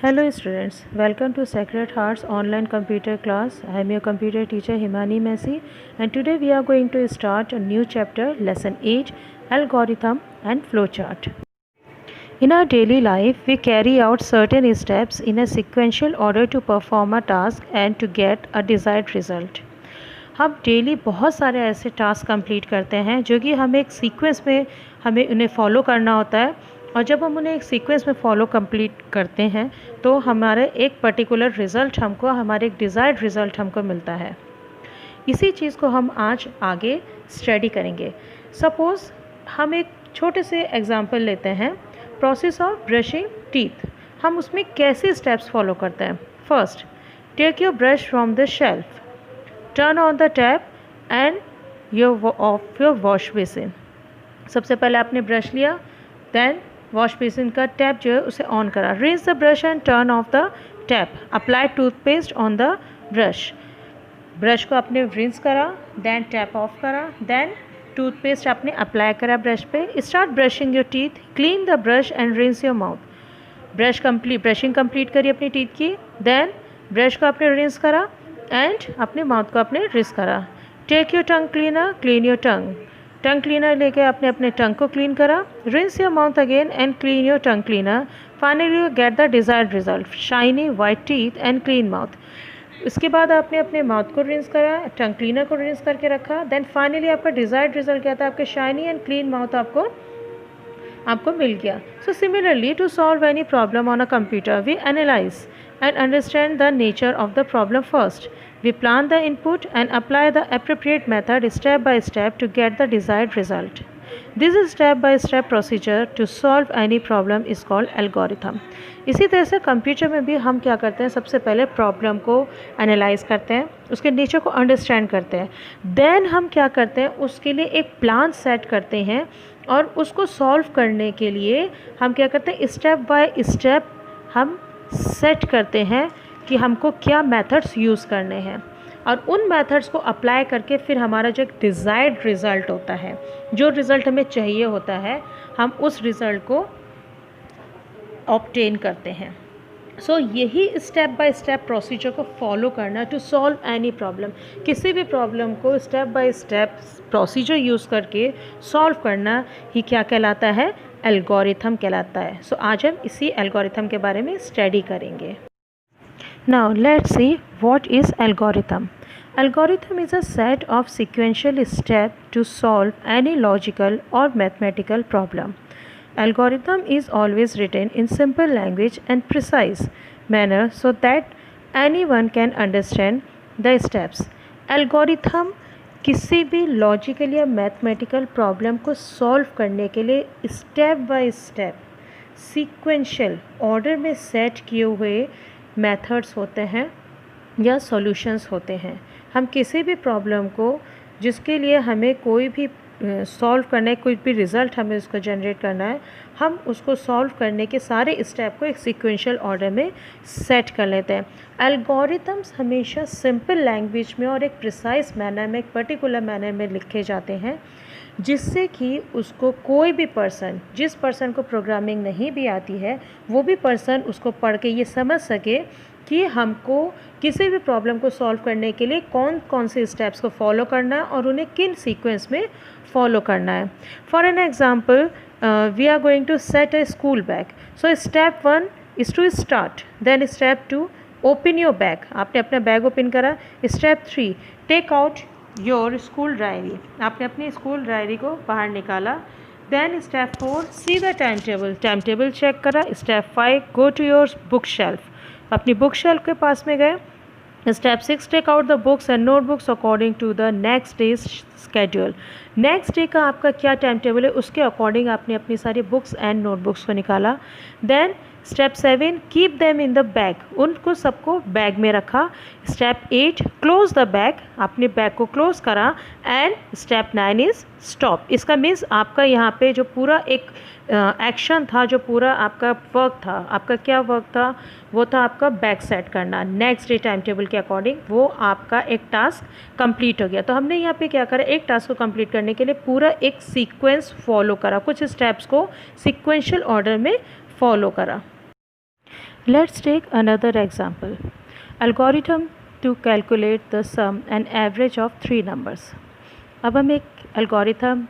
Hello students, welcome to Sacred Hearts online computer class. I am your computer teacher Himani Messi, and today we are going to start a new chapter, lesson 8, algorithm and flowchart. In our daily life, we carry out certain steps in a sequential order to perform a task and to get a desired result. हम daily बहुत सारे ऐसे task complete करते हैं जो कि हमें एक सीक्वेंस में हमें उन्हें फॉलो करना होता है, और जब हम उन्हें एक सीक्वेंस में फॉलो कंप्लीट करते हैं तो हमारे एक पर्टिकुलर रिज़ल्ट हमारे एक डिज़ायर्ड रिज़ल्ट हमको मिलता है। इसी चीज़ को हम आज आगे स्टडी करेंगे। सपोज़ हम एक छोटे से एग्जांपल लेते हैं, प्रोसेस ऑफ ब्रशिंग टीथ। हम उसमें कैसे स्टेप्स फॉलो करते हैं। First, take your brush from the shelf, turn on the tap and of your wash basin. सबसे पहले आपने ब्रश लिया, देन वॉश बेसिन का टैप जो है उसे ऑन करा। Rinse the brush and turn off the tap, apply toothpaste on the brush. Brush को आपने रिंस करा, देन टैप ऑफ करा, देन टूथपेस्ट आपने अप्लाई करा ब्रश पे। Start brushing your teeth, clean the brush and rinse your mouth. Brushing complete करी अपनी teeth की, देन ब्रश को आपने रिंस करा एंड अपने माउथ को आपने रिंस करा। Take your tongue cleaner, clean your tongue cleaner लेके आपने अपने टंग को क्लीन करा। Rinse your mouth again and clean your tongue cleaner. Finally you get the desired result, shiny white teeth and clean mouth. इसके बाद आपने अपने mouth को रिंस करा, टंग क्लीनर को रिंस करके रखा, देन फाइनली आपका डिजायर्ड रिजल्ट क्या था, आपके शाइनी एंड क्लीन माउथ आपको मिल गया। So similarly, to solve any problem on a computer, we analyse and understand the nature of the problem first. We plan the input and apply the appropriate method step by step to get the desired result. This step by step procedure to solve any problem is called algorithm. इसी तरह से computer में भी हम क्या करते हैं, सबसे पहले प्रॉब्लम को एनालाइज करते हैं, उसके नेचर को अंडरस्टैंड करते हैं, देन हम क्या करते हैं, उसके लिए एक प्लान सेट करते हैं, और उसको सॉल्व करने के लिए हम क्या करते हैं, स्टेप बाय स्टेप हम सेट करते हैं कि हमको क्या मेथड्स यूज़ करने हैं, और उन मेथड्स को अप्लाई करके फिर हमारा जो एक डिज़ायर्ड रिज़ल्ट होता है, जो रिज़ल्ट हमें चाहिए होता है, हम उस रिज़ल्ट को ऑब्टेन करते हैं। सो यही स्टेप बाय स्टेप प्रोसीजर को फॉलो करना टू सॉल्व एनी प्रॉब्लम। किसी भी प्रॉब्लम को step by step procedure use करके सॉल्व करना ही क्या कहलाता है, एल्गोरिथम कहलाता है। सो आज हम इसी एल्गोरिथम के बारे में स्टडी करेंगे। Now let's see what is algorithm. Algorithm is a set of sequential step to solve any logical और mathematical problem. Algorithm is always written in simple language and precise manner so that anyone can understand the steps. Algorithm किसी भी logical या mathematical problem को solve करने के लिए step by step sequential order में set किए हुए मेथड्स होते हैं या सॉल्यूशंस होते हैं। हम किसी भी प्रॉब्लम को जिसके लिए हमें कोई भी सॉल्व करना है, कोई भी रिज़ल्ट हमें उसको जनरेट करना है, हम उसको सॉल्व करने के सारे स्टेप को एक सीक्वेंशियल ऑर्डर में सेट कर लेते हैं। एल्गोरिथम्स हमेशा सिंपल लैंग्वेज में और एक प्रिसाइज मैनर में, एक पर्टिकुलर मैनर में लिखे जाते हैं, जिससे कि उसको कोई भी पर्सन, जिस पर्सन को प्रोग्रामिंग नहीं भी आती है, वो भी पर्सन उसको पढ़ के ये समझ सके कि हमको किसी भी प्रॉब्लम को सॉल्व करने के लिए कौन कौन से स्टेप्स को फॉलो करना है और उन्हें किन सीक्वेंस में फॉलो करना है। For an example, we are going to set a school bag. So step 1 is to start, then step 2 open your bag, आपने अपना बैग ओपन करा। Step 3 take out your school diary, आपने अपनी school diary को बाहर निकाला। Then step 4 see the time table check करा। Step 5 go to your book shelf, अपनी बुक शेल्फ के पास में गए। Step 6 take out the books and notebooks according to the next day's schedule. Next day का आपका क्या टाइम टेबल है, उसके अकॉर्डिंग आपने अपनी सारी बुक्स एंड नोटबुक्स को निकाला। Then step 7 keep them in the bag, उनको सबको बैग में रखा। स्टेप 8 क्लोज द बैग, आपने बैग को क्लोज करा। And step 9 is stop. इसका मीन्स आपका यहाँ पे जो पूरा एक एक्शन था, जो पूरा आपका वर्क था, आपका क्या वर्क था, वो था आपका बैग सेट करना नेक्स्ट डे टाइम टेबल के अकॉर्डिंग। वो आपका एक टास्क कंप्लीट हो गया। तो हमने यहाँ पे क्या करा, एक टास्क को कंप्लीट करने के लिए पूरा एक सीक्वेंस फॉलो करा, कुछ स्टेप्स को सीक्वेंशियल ऑर्डर में फॉलो करा। Let's take another example. Algorithm to calculate the sum and average of three numbers. अब हम एक algorithm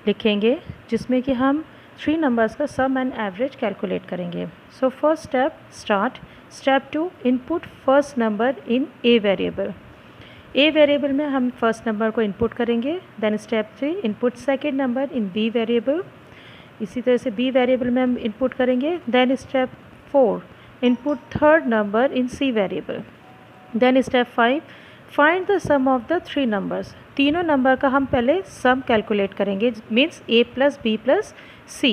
लिखेंगे जिसमें कि हम थ्री नंबर्स का सम एंड एवरेज कैलकुलेट करेंगे. So first step start. Step 2 input first number in a variable. A variable में हम फर्स्ट नंबर को इनपुट करेंगे. Then step 3 input second number in b variable. इसी तरह से बी वेरिएबल में हम इनपुट करेंगे. Then step 4 input third number in c variable. Then step 5 find the sum of the three numbers. तीनों number का हम पहले सम कैलकुलेट करेंगे, means a plus b plus c.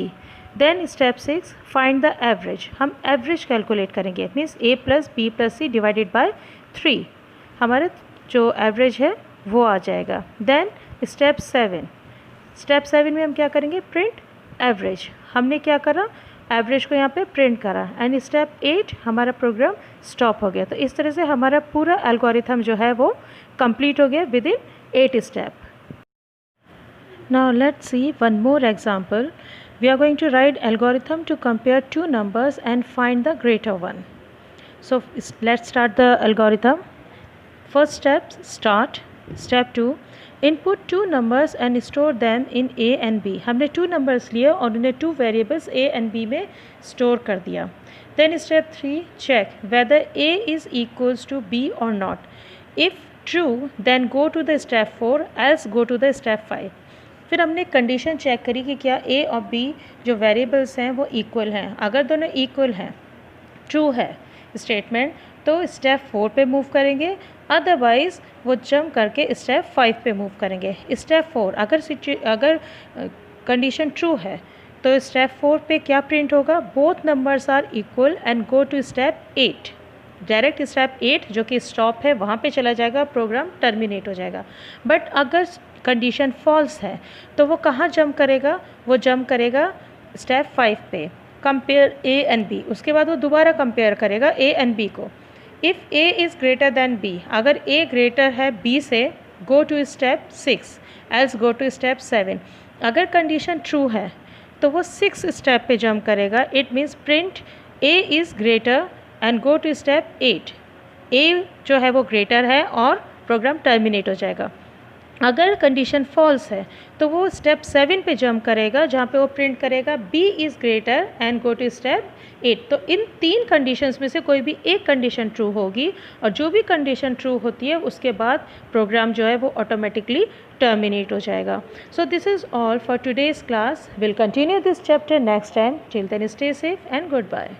Then step 6 find the average. हम average calculate करेंगे, means a plus b plus c divided by 3. हमारे जो average है वो आ जाएगा. देन स्टेप 7 में हम क्या करेंगे, प्रिंट एवरेज. हमने क्या करा, एवरेज को यहाँ पे प्रिंट करा. एंड स्टेप 8 हमारा प्रोग्राम स्टॉप हो गया. तो इस तरह से हमारा पूरा एल्गोरिथम जो है वो कंप्लीट हो गया within 8 step. Now let's see one more example. We are going to write algorithm to compare two numbers and find the greater one. So let's start the algorithm. First step start. Step 2 input two numbers and store them in a and b. हमने two numbers लिए और उन्हें two variables a and b में store कर दिया. Then step 3 check whether A is equals to b और not. If true then go to the step 4, else go to the step 5. फिर हमने कंडीशन चेक करी कि क्या ए और बी जो वेरिएबल्स हैं वो इक्वल हैं. अगर दोनों इक्वल हैं, ट्रू है स्टेटमेंट, तो स्टेप 4 पे मूव करेंगे. अदरवाइज़ वो जंप करके स्टेप 5 पे मूव करेंगे. स्टेप 4 अगर कंडीशन ट्रू है तो स्टेप 4 पे क्या प्रिंट होगा, both numbers are equal and go to step 8. Direct step 8 जो कि स्टॉप है वहाँ पे चला जाएगा, प्रोग्राम टर्मिनेट हो जाएगा. बट अगर कंडीशन फॉल्स है तो वो कहाँ जंप करेगा, वो जंप करेगा स्टेप 5 पे, कंपेयर ए एंड बी. उसके बाद वो दोबारा कंपेयर करेगा ए एंड बी को. If a is greater than b, अगर ए ग्रेटर है बी से, go to step 6, else go to step 7. अगर कंडीशन ट्रू है तो वो 6 स्टेप पे जंप करेगा. It means print a is greater and go to step 8. A जो है वो ग्रेटर है और प्रोग्राम टर्मिनेट हो जाएगा. अगर कंडीशन फॉल्स है तो वो स्टेप 7 पे जंप करेगा जहाँ पे वो प्रिंट करेगा b is greater and go to step 8. तो इन तीन कंडीशंस में से कोई भी एक कंडीशन ट्रू होगी और जो भी कंडीशन ट्रू होती है उसके बाद प्रोग्राम जो है वो ऑटोमेटिकली टर्मिनेट हो जाएगा. So this is all for today's class. Will continue this chapter next time. Till then stay safe and good bye.